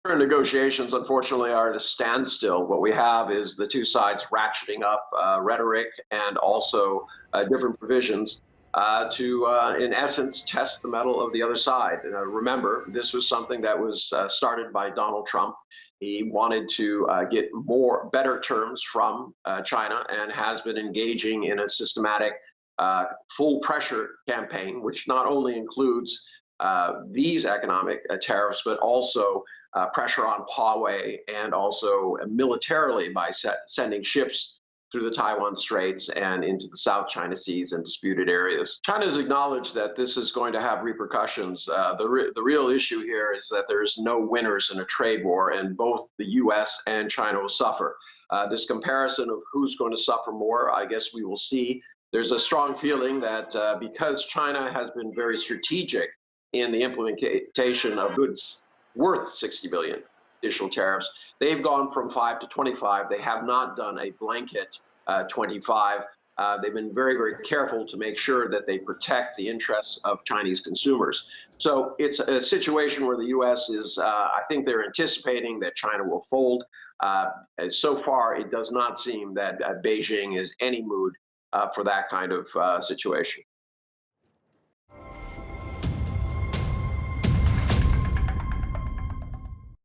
Current negotiations, unfortunately, are at a standstill. What we have is the two sides ratcheting up rhetoric and also different provisions in essence, test the mettle of the other side. Remember, this was something that was started by Donald Trump. He wanted to get better terms from China and has been engaging in a systematic full pressure campaign, which not only includes these economic tariffs, but also pressure on Huawei and also militarily by sending ships through the Taiwan Straits and into the South China Seas and disputed areas. China has acknowledged that this is going to have repercussions. The real issue here is that there's no winners in a trade war, and both the U.S. and China will suffer. This comparison of who's going to suffer more, I guess we will see. There's a strong feeling that because China has been very strategic in the implementation of goods worth 60 billion additional tariffs, they've gone from 5 to 25. They have not done a blanket 25. They've been very, very careful to make sure that they protect the interests of Chinese consumers. So it's a situation where the U.S. is, I think they're anticipating that China will fold. So far, it does not seem that Beijing is any mood for that kind of situation.